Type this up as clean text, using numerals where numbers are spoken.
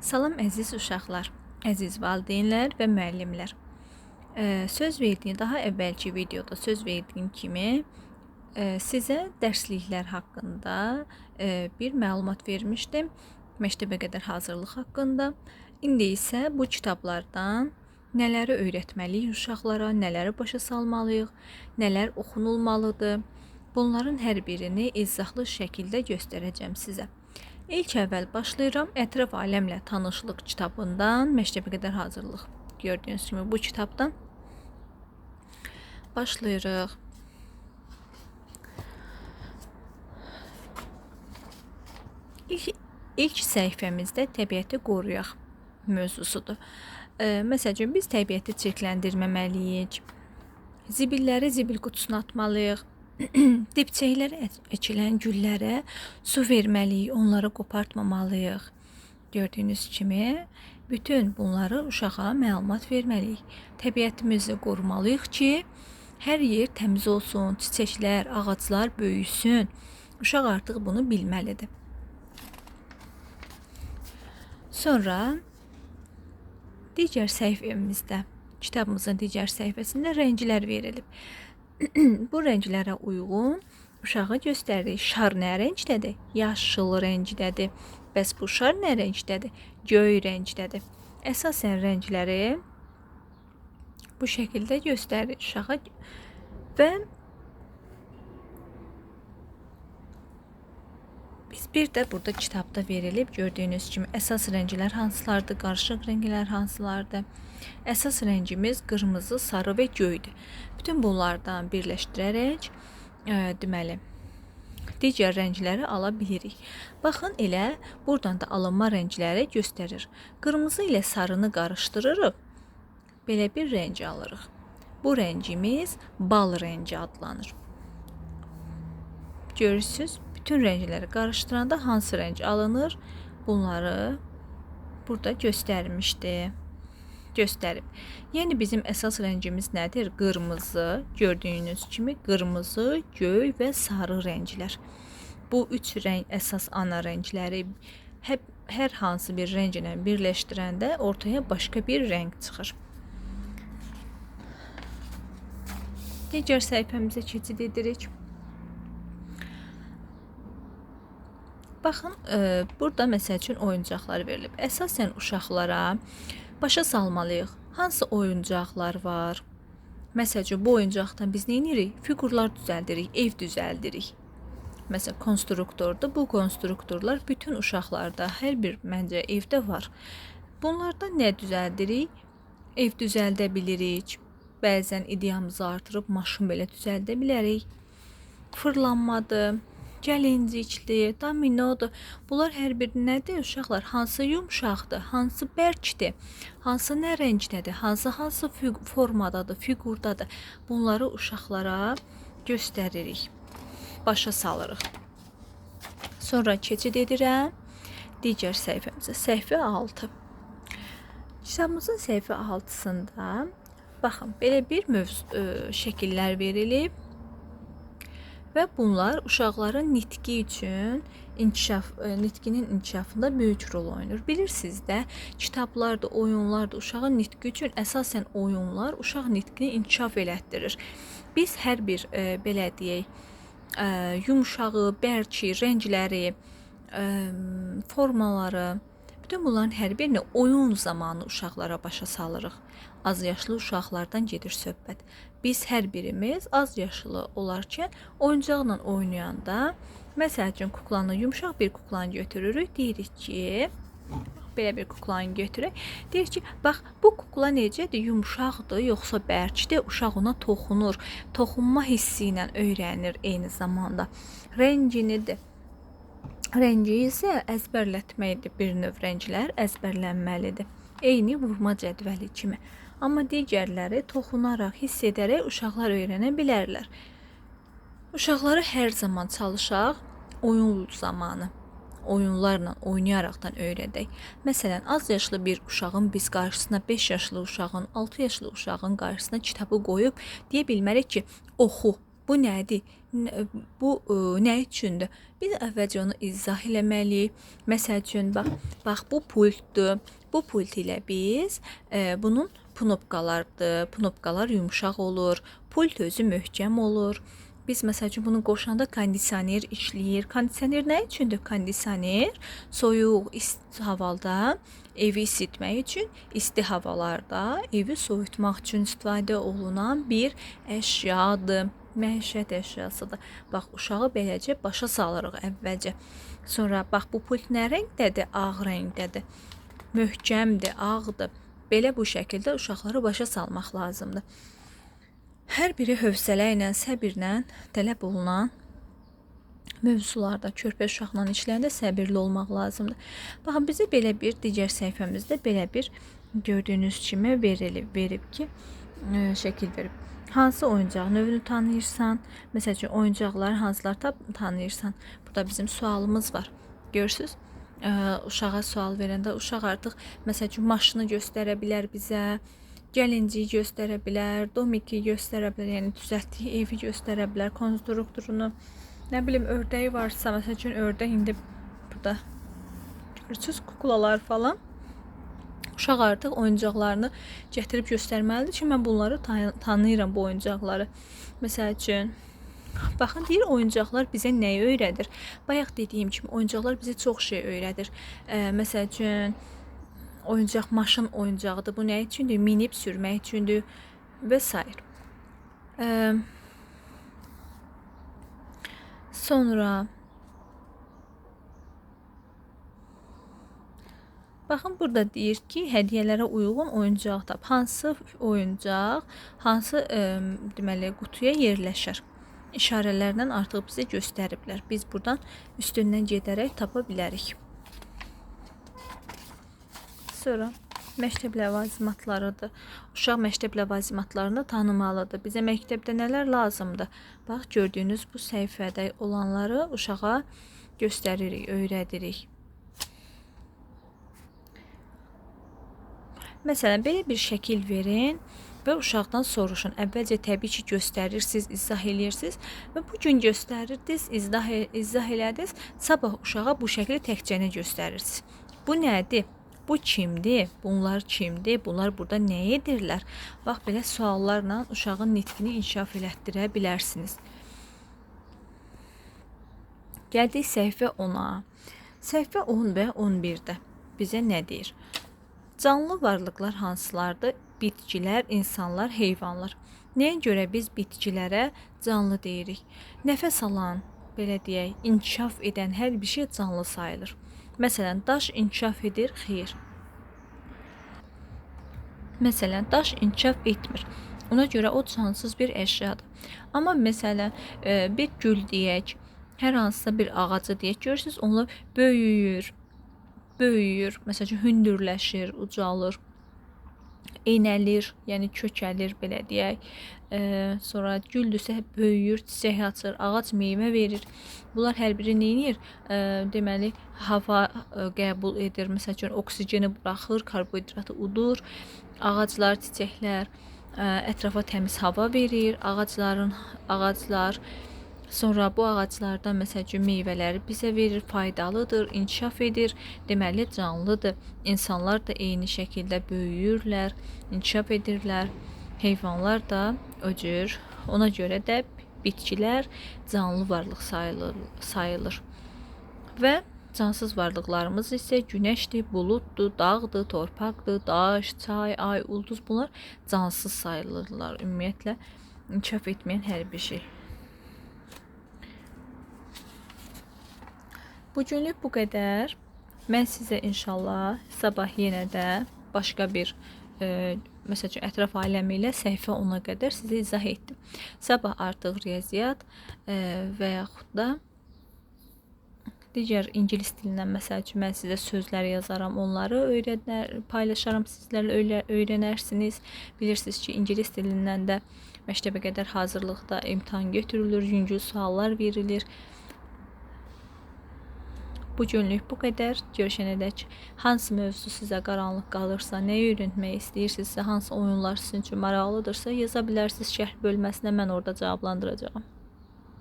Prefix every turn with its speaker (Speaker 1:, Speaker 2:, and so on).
Speaker 1: Salam əziz uşaqlar, əziz valideynlər və müəllimlər. Söz verdiyim, daha əvvəlki videoda söz verdiyim kimi sizə dərsliklər haqqında bir məlumat vermişdim. Məktəbə qədər hazırlıq haqqında. İndi isə bu kitablardan nələri öyrətməliyik uşaqlara, nələri başa salmalıyıq, nələr oxunulmalıdır. Bunların hər birini izahlı şəkildə göstərəcəm sizə. İlk əvvəl başlayıram Ətraf Aləmlə Tanışlıq kitabından, məktəbə qədər hazırlıq. Gördüyünüz kimi bu kitabdan başlayırıq. İlk səhifəmizdə təbiəti qoruyaq mövzusudur. Məsələn, biz təbiəti çirkləndirməməliyik. Zibilləri zibil qutusuna atmalıyıq. Dibçəklərə əkilən güllərə su verməliyik, onları qopartmamalıyıq. Gördüyünüz kimi bütün bunları uşağa məlumat verməliyik. Təbiətimizi qorumalıyıq ki, hər yer təmiz olsun, çiçəklər, ağaclar böyüsün. Uşaq artıq bunu bilməlidir. Sonra digər səhifəmizdə, kitabımızın digər səhifəsində rənglər verilib. Bu rənglərə uyğun uşağı göstəririk. Şar nə rəngdədir? Yaşıl rəngdədir. Bəs bu şar nə rəngdədir? Göy rəngdədir. Əsasən rəngləri bu şəkildə göstəririk uşağa və bir də burada kitabda verilib gördüyünüz kimi əsas rənglər hansılardır, qarışıq rənglər hansılardır. Əsas rəngimiz qırmızı, sarı və göydür. Bütün bunlardan birləşdirərək deməli digər rəngləri ala bilirik. Baxın, elə buradan da alınma rəngləri göstərir. Qırmızı ilə sarını qarışdırırıq. Belə bir rəng alırıq. Bu rəngimiz bal rəngi adlanır. Görürsünüz? Bütün rəngləri qarışdıranda hansı rəng alınır? Bunları burada göstərmişdi. Göstərib. Yəni bizim əsas rəngimiz nədir? Qırmızı, gördüyünüz kimi qırmızı, göy və sarı rənglər. Bu üç rəng əsas ana rəngləri hər hansı bir rənglə birləşdirəndə ortaya başqa bir rəng çıxır. Digər səhifəmizə keçid edirik. Baxın, burada məsəl üçün oyuncaqlar verilib. Əsasən uşaqlara başa salmalıyıq. Hansı oyuncaqlar var? Məsəl üçün, bu oyuncaqdan biz nə edirik? Fiqurlar düzəldirik, ev düzəldirik. Məsələn, konstruktordur. Bu konstruktorlar bütün uşaqlarda, hər bir məncə evdə var. Bunlardan nə düzəldirik? Ev düzəldə bilirik. Bəzən ideyamızı artırıb maşın belə düzəldə bilərik. Fırlanmadır. Gəlincikli, dominodur. Bunlar hər biri nədir uşaqlar? Hansı yumşaqdır, hansı bərkdir, hansı nə rəngdədir, hansı formadadır, fiqurdadır. Bunları uşaqlara göstəririk, başa salırıq. Sonra keçid edirəm digər səhifəmizə. Səhifə 6. Kitabımızın səhifə 6-sında baxın, belə bir şəkillər verilib. Və bunlar uşaqların nitqi üçün nitqinin inkişafında böyük rol oynayır. Bilirsiniz də, kitablar da, oyunlar da uşağın nitqi üçün əsasən oyunlar uşaq nitqini inkişaf elətdirir. Biz hər bir belə deyək, yumşağı, bərki, rəngləri, formaları, bütün bunların hər birini oyun zamanı uşaqlara başa salırıq. Az yaşlı uşaqlardan gedir söhbət. Biz hər birimiz az yaşlı olarkən oyuncaqla oynayanda, məsəl üçün kuklanı, yumşaq bir kuklanı götürürük, deyirik ki, belə bir kuklanı götürək, deyirik ki, bax, bu kukla necədir, yumşaqdır, yoxsa bərkdir, uşaq ona toxunur, toxunma hissi ilə öyrənir eyni zamanda. Rənginidir. Rəngi isə əzbərlətməkdir, bir növ rənglər əzbərlənməlidir. Eyni vurma cədvəli kimi. Amma digərləri toxunaraq, hiss edərək uşaqlar öyrənə bilərlər. Uşaqları hər zaman çalışaq, oyun zamanı, oyunlarla, oynayaraqdan öyrədək. Məsələn, az yaşlı bir uşağın biz qarşısına 5 yaşlı uşağın, 6 yaşlı uşağın qarşısına kitabı qoyub deyə bilmərik ki, oxu, bu nədir? Bu nə üçündür? Biz əvvəlcə onu izah eləməliyik. Məsəl üçün bax bu pultdur. Bu pult ilə biz bunun knopkalardır. Knopkalar yumşaq olur. Pult özü möhkəm olur. Biz məsəl üçün bunu qoşanda kondisioner işləyir. Kondisioner nə üçündür? Kondisioner soyuq, isti havada evi isitmək üçün, isti havalarda evi soyutmaq üçün istifadə olunan bir əşyadır. Məişət əşyasıdır. Bax, uşağı beləcə başa salırıq əvvəlcə. Sonra bax, bu pult nə rəngdədir? Ağ rəngdədir. Möhkəmdir, ağdır. Belə bu şəkildə uşaqları başa salmaq lazımdır. Hər biri hövsələ ilə, səbirlə tələb olunan mövzularda körpə uşaqla işlərində səbirli olmaq lazımdır. Baxın, bizə belə bir digər səhifəmizdə belə bir gördüyünüz kimi verib ki, şəkil verib. Hansı oyuncaq növünü tanıyırsan? Məsəl üçün oyuncaqlar hansılar tanıyırsan? Burada bizim sualımız var. Görürsüz? Uşağa sual verəndə uşaq artıq məsəl üçün maşını göstərə bilər bizə, gəlinciyi göstərə bilər, domiki göstərə bilər, yəni düzəltdiyi evi göstərə bilər, konstruktorunu, nə bilim ördəyi varsa, məsəl üçün ördək indi burada görürsüz kuklalar falan. Uşaq artıq oyuncaqlarını gətirib göstərməlidir ki, mən bunları tanıyıram, bu oyuncaqları. Məsəl üçün, baxın, deyir, oyuncaqlar bizə nəyi öyrədir? Bayaq dediyim kimi, oyuncaqlar bizə çox şey öyrədir. Məsəl üçün, oyuncaq maşın oyuncağıdır. Bu nə üçündür? Minib sürmək üçündür və s. Sonra baxın, burada deyir ki, hədiyyələrə uyğun oyuncaq tap. Hansı oyuncaq, hansı deməli qutuya yerləşir? İşarələrlə artıq bizə göstəriblər. Biz buradan üstündən gedərək tapa bilərik. Sonra məktəb ləvazimatlarıdır. Uşaq məktəb ləvazimatlarını tanımalıdır. Bizə məktəbdə nələr lazımdır? Bax, gördüyünüz bu səhifədə olanları uşağa göstəririk, öyrədirik. Məsələn, belə bir şəkil verin və uşaqdan soruşun. Əvvəlcə təbii ki, göstərirsiniz, izah edirsiniz və bu gün göstərirdiniz, izah elədiniz, sabah uşağa bu şəkli təkcəni göstərirsiniz. Bu nədir? Bu kimdir? Bunlar kimdir? Bunlar burada nə edirlər? Bax, belə suallarla uşağın nitqini inkişaf elətdirə bilərsiniz. Gəldik səhifə 10-a. Səhifə 10 və 11-də bizə nə deyir? Canlı varlıqlar hansılardır? Bitkilər, insanlar, heyvanlar. Nəyə görə biz bitkilərə canlı deyirik? Nəfəs alan, belə deyək, inkişaf edən hər bir şey canlı sayılır. Məsələn, daş inkişaf edir, xeyr. Məsələn, daş inkişaf etmir. Ona görə o cansız bir əşyadır. Amma məsələn, bir gül deyək, hər hansısa bir ağacı deyək, görürsünüz, onlar böyüyür. Məsəl üçün, hündürləşir, ucalır, eynəlir, yəni kökəlir, belə deyək. Sonra güldürsə böyüyür, çiçək açır, ağac meyvə verir. Bunlar hər biri neyinir? Deməli, hava qəbul edir, məsəl üçün, oksigeni buraxır, karbohidratı udur. Ağaclar, çiçəklər ətrafa təmiz hava verir, ağaclar. Sonra bu ağaclardan məsəl üçün meyvələri bizə verir, faydalıdır, inkişaf edir, deməli canlıdır. İnsanlar da eyni şəkildə böyüyürlər, inkişaf edirlər. Heyvanlar da o cür. Ona görə də bitkilər canlı varlıq sayılır. Və cansız varlıqlarımız isə günəşdir, buluddur, dağdır, torpaqdır, daş, çay, ay, ulduz, bunlar cansız sayılırlar. Ümumiyyətlə inkişaf etməyən hər bir şey. Bugünlük bu qədər. Mən sizə inşallah sabah yenə də başqa bir məsəl üçün ətraf aləmi ilə səhifə 10-a qədər sizə izah etdim. Sabah artıq riyaziyyat və yaxud da digər ingilis dilindən məsəl üçün mən sizə sözlər yazaram, onları paylaşaram, sizlərlə öyrənərsiniz. Bilirsiniz ki, ingilis dilindən də məktəbə qədər hazırlıqda imtahan götürülür, yüngül suallar verilir. Bugünlük bu qədər. Görüşənədək hansı mövzu sizə qaranlıq qalırsa, nə öyrənmək istəyirsinizsə, hansı oyunlar sizin üçün maraqlıdırsa yaza bilərsiniz şərh bölməsinə, mən orada cavablandıracağım.